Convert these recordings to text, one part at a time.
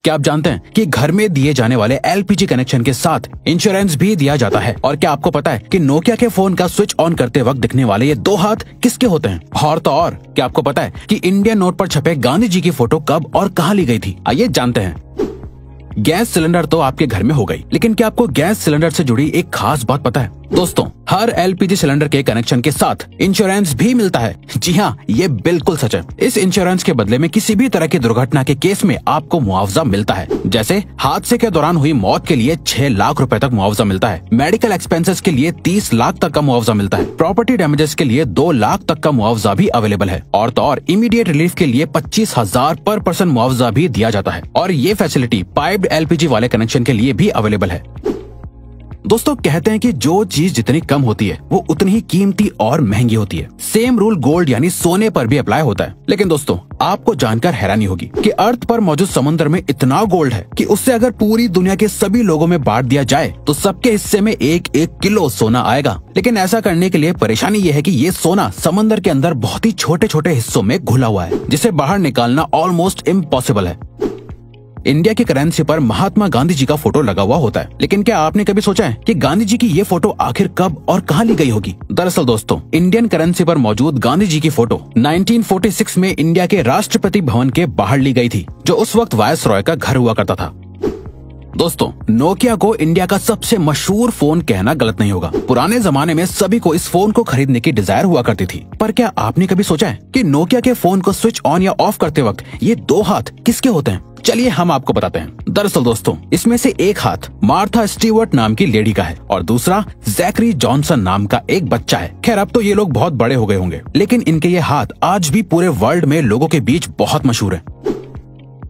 क्या आप जानते हैं कि घर में दिए जाने वाले एलपीजी कनेक्शन के साथ इंश्योरेंस भी दिया जाता है? और क्या आपको पता है कि नोकिया के फोन का स्विच ऑन करते वक्त दिखने वाले ये 2 हाथ किसके होते हैं? और तो और क्या आपको पता है कि इंडियन नोट पर छपे गांधी जी की फोटो कब और कहां ली गई थी? आइए जानते हैं। गैस सिलेंडर तो आपके घर में हो गई, लेकिन क्या आपको गैस सिलेंडर से जुड़ी एक खास बात पता है? दोस्तों, हर एलपीजी सिलेंडर के कनेक्शन के साथ इंश्योरेंस भी मिलता है। जी हाँ, ये बिल्कुल सच है। इस इंश्योरेंस के बदले में किसी भी तरह की दुर्घटना के केस में आपको मुआवजा मिलता है। जैसे हादसे के दौरान हुई मौत के लिए 6 लाख रुपए तक मुआवजा मिलता है। मेडिकल एक्सपेंसेस के लिए 30 लाख तक का मुआवजा मिलता है। प्रॉपर्टी डैमेजेस के लिए 2 लाख तक का मुआवजा भी अवेलेबल है। और तो और इमीडिएट रिलीफ के लिए 25,000 पर पर्सन मुआवजा भी दिया जाता है। और ये फैसिलिटी पाइप्ड एलपीजी वाले कनेक्शन के लिए भी अवेलेबल है। दोस्तों, कहते हैं कि जो चीज जितनी कम होती है वो उतनी ही कीमती और महंगी होती है। सेम रूल गोल्ड यानी सोने पर भी अप्लाई होता है। लेकिन दोस्तों, आपको जानकर हैरानी होगी कि अर्थ पर मौजूद समुद्र में इतना गोल्ड है कि उससे अगर पूरी दुनिया के सभी लोगों में बांट दिया जाए तो सबके हिस्से में 1-1 किलो सोना आएगा। लेकिन ऐसा करने के लिए परेशानी ये है कि ये सोना समंदर के अंदर बहुत ही छोटे छोटे हिस्सों में घुला हुआ है, जिसे बाहर निकालना ऑलमोस्ट इम्पॉसिबल है। इंडिया की करेंसी पर महात्मा गांधी जी का फोटो लगा हुआ होता है, लेकिन क्या आपने कभी सोचा है कि गांधी जी की ये फोटो आखिर कब और कहां ली गई होगी? दरअसल दोस्तों, इंडियन करेंसी पर मौजूद गांधी जी की फोटो 1946 में इंडिया के राष्ट्रपति भवन के बाहर ली गई थी, जो उस वक्त वायसरॉय का घर हुआ करता था। दोस्तों, नोकिया को इंडिया का सबसे मशहूर फोन कहना गलत नहीं होगा। पुराने जमाने में सभी को इस फोन को खरीदने की डिजायर हुआ करती थी। पर क्या आपने कभी सोचा है कि नोकिया के फोन को स्विच ऑन या ऑफ करते वक्त ये 2 हाथ किसके होते हैं? चलिए हम आपको बताते हैं। दरअसल दोस्तों, इसमें से एक हाथ मार्था स्टीवर्ट नाम की लेडी का है और दूसरा जैकरी जॉनसन नाम का एक बच्चा है। खैर, अब तो ये लोग बहुत बड़े हो गए होंगे, लेकिन इनके ये हाथ आज भी पूरे वर्ल्ड में लोगों के बीच बहुत मशहूर है।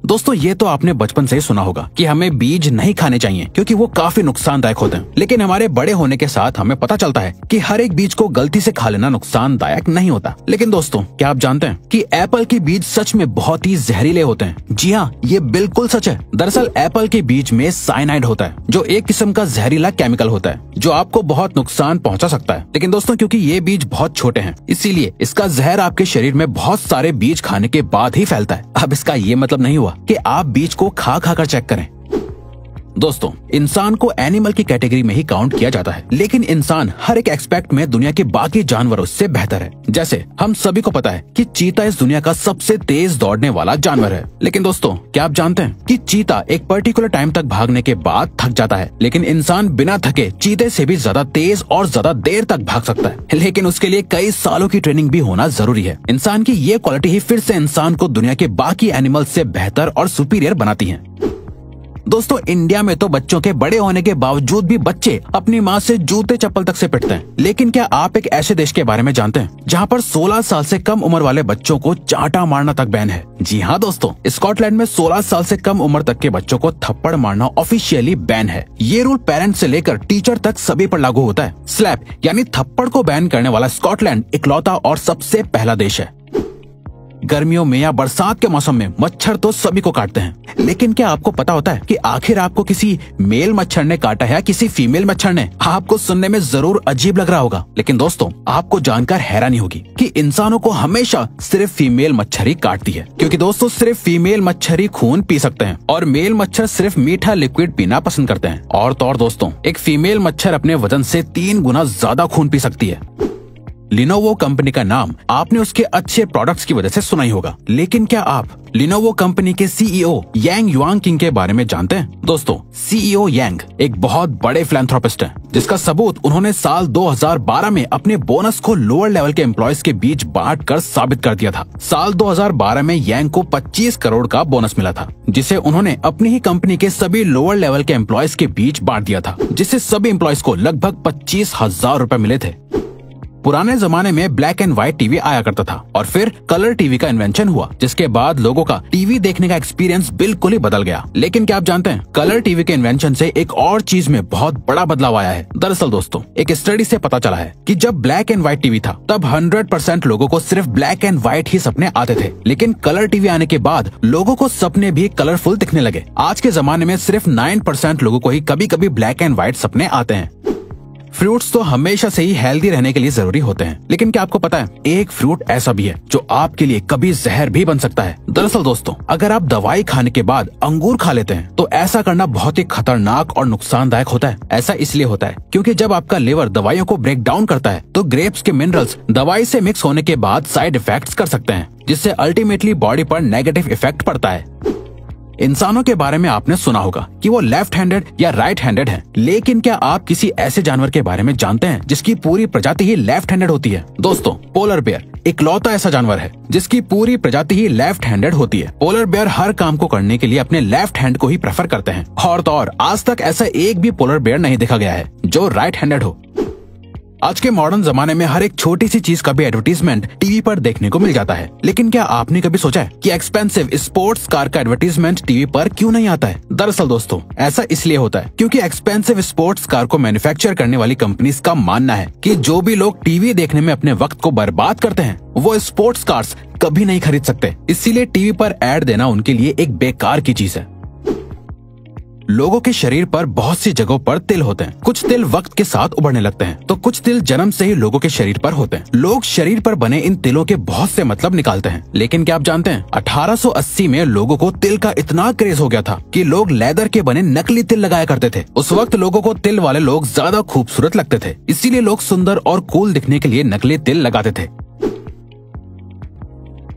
दोस्तों, ये तो आपने बचपन से ही सुना होगा कि हमें बीज नहीं खाने चाहिए क्योंकि वो काफी नुकसानदायक होते हैं। लेकिन हमारे बड़े होने के साथ हमें पता चलता है कि हर एक बीज को गलती से खा लेना नुकसानदायक नहीं होता। लेकिन दोस्तों, क्या आप जानते हैं कि एप्पल के बीज सच में बहुत ही जहरीले होते हैं? जी हाँ, ये बिल्कुल सच है। दरअसल एप्पल के बीज में साइनाइड होता है, जो एक किस्म का जहरीला केमिकल होता है जो आपको बहुत नुकसान पहुंचा सकता है। लेकिन दोस्तों, क्योंकि ये बीज बहुत छोटे हैं, इसीलिए इसका जहर आपके शरीर में बहुत सारे बीज खाने के बाद ही फैलता है। अब इसका ये मतलब नहीं हुआ कि आप बीज को खा कर चेक करें। दोस्तों, इंसान को एनिमल की कैटेगरी में ही काउंट किया जाता है, लेकिन इंसान हर एक एस्पेक्ट में दुनिया के बाकी जानवरों से बेहतर है। जैसे हम सभी को पता है कि चीता इस दुनिया का सबसे तेज दौड़ने वाला जानवर है। लेकिन दोस्तों, क्या आप जानते हैं कि चीता एक पर्टिकुलर टाइम तक भागने के बाद थक जाता है, लेकिन इंसान बिना थके चीते से भी ज्यादा तेज और ज्यादा देर तक भाग सकता है। लेकिन उसके लिए कई सालों की ट्रेनिंग भी होना जरूरी है। इंसान की ये क्वालिटी ही फिर से इंसान को दुनिया के बाकी एनिमल से बेहतर और सुपीरियर बनाती है। दोस्तों, इंडिया में तो बच्चों के बड़े होने के बावजूद भी बच्चे अपनी माँ से जूते चप्पल तक से पिटते हैं। लेकिन क्या आप एक ऐसे देश के बारे में जानते हैं जहाँ पर 16 साल से कम उम्र वाले बच्चों को चांटा मारना तक बैन है? जी हाँ दोस्तों, स्कॉटलैंड में 16 साल से कम उम्र तक के बच्चों को थप्पड़ मारना ऑफिशियली बैन है। ये रूल पेरेंट्स से लेकर टीचर तक सभी पर लागू होता है। स्लैप यानी थप्पड़ को बैन करने वाला स्कॉटलैंड इकलौता और सबसे पहला देश है। गर्मियों में या बरसात के मौसम में मच्छर तो सभी को काटते हैं, लेकिन क्या आपको पता होता है कि आखिर आपको किसी मेल मच्छर ने काटा है या किसी फीमेल मच्छर ने? आपको सुनने में जरूर अजीब लग रहा होगा, लेकिन दोस्तों, आपको जानकर हैरानी होगी कि इंसानों को हमेशा सिर्फ फीमेल मच्छर ही काटती है। क्योंकि दोस्तों, सिर्फ फीमेल मच्छर ही खून पी सकते हैं और मेल मच्छर सिर्फ मीठा लिक्विड पीना पसंद करते हैं। और तो और दोस्तों, एक फीमेल मच्छर अपने वजन से 3 गुना ज्यादा खून पी सकती है। लिनोवो कंपनी का नाम आपने उसके अच्छे प्रोडक्ट्स की वजह से सुना ही होगा, लेकिन क्या आप लिनोवो कंपनी के सीईओ यांग युआंगकिंग के बारे में जानते हैं? दोस्तों, सीईओ यांग एक बहुत बड़े फिलैंथ्रोपिस्ट हैं, जिसका सबूत उन्होंने साल 2012 में अपने बोनस को लोअर लेवल के एम्प्लॉयज के बीच बांट कर साबित कर दिया था। साल 2012 में यांग को 25 करोड़ का बोनस मिला था, जिसे उन्होंने अपनी ही कंपनी के सभी लोअर लेवल के एम्प्लॉयज के बीच बांट दिया था, जिससे सभी एम्प्लॉयज को लगभग 25,000 रुपए मिले थे। पुराने जमाने में ब्लैक एंड व्हाइट टीवी आया करता था और फिर कलर टीवी का इन्वेंशन हुआ, जिसके बाद लोगों का टीवी देखने का एक्सपीरियंस बिल्कुल ही बदल गया। लेकिन क्या आप जानते हैं, कलर टीवी के इन्वेंशन से एक और चीज में बहुत बड़ा बदलाव आया है। दरअसल दोस्तों, एक स्टडी से पता चला है कि जब ब्लैक एंड व्हाइट टीवी था तब 100% लोगों को सिर्फ ब्लैक एंड व्हाइट ही सपने आते थे, लेकिन कलर टीवी आने के बाद लोगों को सपने भी कलरफुल दिखने लगे। आज के जमाने में सिर्फ 9% लोगों को ही कभी कभी ब्लैक एंड व्हाइट सपने आते हैं। फ्रूट्स तो हमेशा से ही हेल्दी रहने के लिए जरूरी होते हैं, लेकिन क्या आपको पता है एक फ्रूट ऐसा भी है जो आपके लिए कभी जहर भी बन सकता है। दरअसल दोस्तों, अगर आप दवाई खाने के बाद अंगूर खा लेते हैं तो ऐसा करना बहुत ही खतरनाक और नुकसानदायक होता है। ऐसा इसलिए होता है क्योंकि जब आपका लिवर दवाइयों को ब्रेक डाउन करता है तो ग्रेप्स के मिनरल्स दवाई से मिक्स होने के बाद साइड इफेक्ट्स कर सकते हैं, जिससे अल्टीमेटली बॉडी पर नेगेटिव इफेक्ट पड़ता है। इंसानों के बारे में आपने सुना होगा कि वो लेफ्ट हैंडेड या राइट हैंडेड हैं, लेकिन क्या आप किसी ऐसे जानवर के बारे में जानते हैं जिसकी पूरी प्रजाति ही लेफ्ट हैंडेड होती है? दोस्तों, पोलर बेयर इकलौता ऐसा जानवर है जिसकी पूरी प्रजाति ही लेफ्ट हैंडेड होती है। पोलर बेयर हर काम को करने के लिए अपने लेफ्ट हैंड को ही प्रेफर करते हैं, और तो और आज तक ऐसा एक भी पोलर बेयर नहीं देखा गया है जो राइट हैंडेड हो। आज के मॉडर्न जमाने में हर एक छोटी सी चीज का भी एडवर्टीजमेंट टीवी पर देखने को मिल जाता है, लेकिन क्या आपने कभी सोचा है कि एक्सपेंसिव स्पोर्ट्स कार का एडवर्टीजमेंट टीवी पर क्यों नहीं आता है? दरअसल दोस्तों, ऐसा इसलिए होता है क्योंकि एक्सपेंसिव स्पोर्ट्स कार को मैन्युफैक्चर करने वाली कंपनीज का मानना है कि जो भी लोग टीवी देखने में अपने वक्त को बर्बाद करते हैं वो स्पोर्ट्स कार्स कभी नहीं खरीद सकते। इसीलिए टीवी पर ऐड देना उनके लिए एक बेकार की चीज है। लोगों के शरीर पर बहुत सी जगहों पर तिल होते हैं। कुछ तिल वक्त के साथ उभरने लगते हैं तो कुछ तिल जन्म से ही लोगों के शरीर पर होते हैं। लोग शरीर पर बने इन तिलों के बहुत से मतलब निकालते हैं, लेकिन क्या आप जानते हैं 1880 में लोगों को तिल का इतना क्रेज हो गया था कि लोग लेदर के बने नकली तिल लगाया करते थे। उस वक्त लोगों को तिल वाले लोग ज्यादा खूबसूरत लगते थे, इसीलिए लोग सुंदर और कूल दिखने के लिए नकली तिल लगाते थे।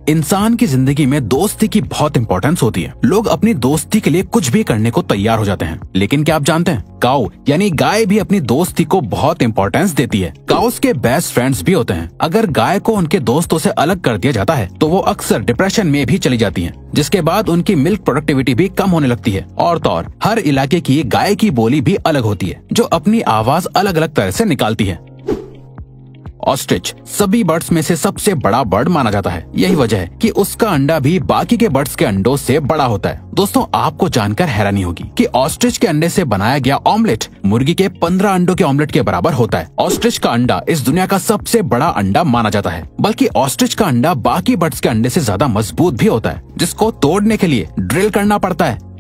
इंसान की जिंदगी में दोस्ती की बहुत इंपॉर्टेंस होती है। लोग अपनी दोस्ती के लिए कुछ भी करने को तैयार हो जाते हैं, लेकिन क्या आप जानते हैं काऊ यानी गाय भी अपनी दोस्ती को बहुत इंपॉर्टेंस देती है। काउस के बेस्ट फ्रेंड्स भी होते हैं। अगर गाय को उनके दोस्तों से अलग कर दिया जाता है तो वो अक्सर डिप्रेशन में भी चली जाती हैं, जिसके बाद उनकी मिल्क प्रोडक्टिविटी भी कम होने लगती है। और तो और हर इलाके की गाय की बोली भी अलग होती है जो अपनी आवाज अलग अलग तरह से निकालती है। ऑस्ट्रिच सभी बर्ड्स में से सबसे बड़ा बर्ड माना जाता है। यही वजह है कि उसका अंडा भी बाकी के बर्ड्स के अंडों से बड़ा होता है। दोस्तों, आपको जानकर हैरानी होगी कि ऑस्ट्रिच के अंडे से बनाया गया ऑमलेट मुर्गी के 15 अंडों के ऑमलेट के बराबर होता है। ऑस्ट्रिच का अंडा इस दुनिया का सबसे बड़ा अंडा माना जाता है, बल्कि ऑस्ट्रिच का अंडा बाकी बर्ड्स के अंडे से ज्यादा मजबूत भी होता है, जिसको तोड़ने के लिए ड्रिल करना पड़ता है।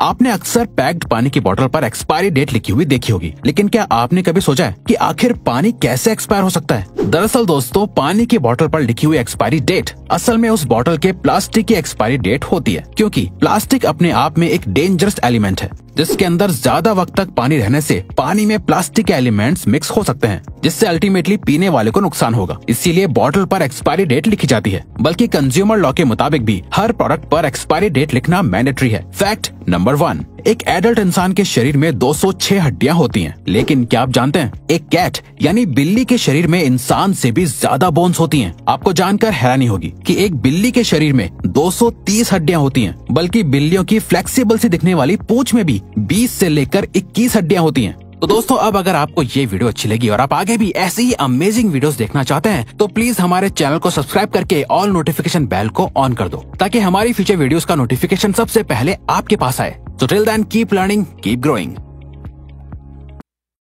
आपने अक्सर पैक्ड पानी की बोतल पर एक्सपायरी डेट लिखी हुई देखी होगी, लेकिन क्या आपने कभी सोचा है कि आखिर पानी कैसे एक्सपायर हो सकता है? दरअसल दोस्तों, पानी की बोतल पर लिखी हुई एक्सपायरी डेट असल में उस बोतल के प्लास्टिक की एक्सपायरी डेट होती है, क्योंकि प्लास्टिक अपने आप में एक डेंजरस एलिमेंट है जिसके अंदर ज्यादा वक्त तक पानी रहने से पानी में प्लास्टिक के एलिमेंट्स मिक्स हो सकते हैं, जिससे अल्टीमेटली पीने वाले को नुकसान होगा। इसीलिए बोतल पर एक्सपायरी डेट लिखी जाती है, बल्कि कंज्यूमर लॉ के मुताबिक भी हर प्रोडक्ट पर एक्सपायरी डेट लिखना मैंडेटरी है। फैक्ट नंबर 1, एक एडल्ट इंसान के शरीर में 206 हड्डियां होती हैं, लेकिन क्या आप जानते हैं एक कैट यानी बिल्ली के शरीर में इंसान से भी ज्यादा बोन्स होती हैं। आपको जानकर हैरानी होगी कि एक बिल्ली के शरीर में 230 हड्डियां होती हैं, बल्कि बिल्लियों की फ्लेक्सिबल सी दिखने वाली पूंछ में भी 20 से लेकर 21 हड्डियां होती हैं। तो दोस्तों, अब अगर आपको ये वीडियो अच्छी लगी और आप आगे भी ऐसी ही अमेजिंग वीडियोस देखना चाहते हैं तो प्लीज हमारे चैनल को सब्सक्राइब करके ऑल नोटिफिकेशन बेल को ऑन कर दो, ताकि हमारी फ्यूचर वीडियोस का नोटिफिकेशन सबसे पहले आपके पास आए। So till then, keep learning, keep growing.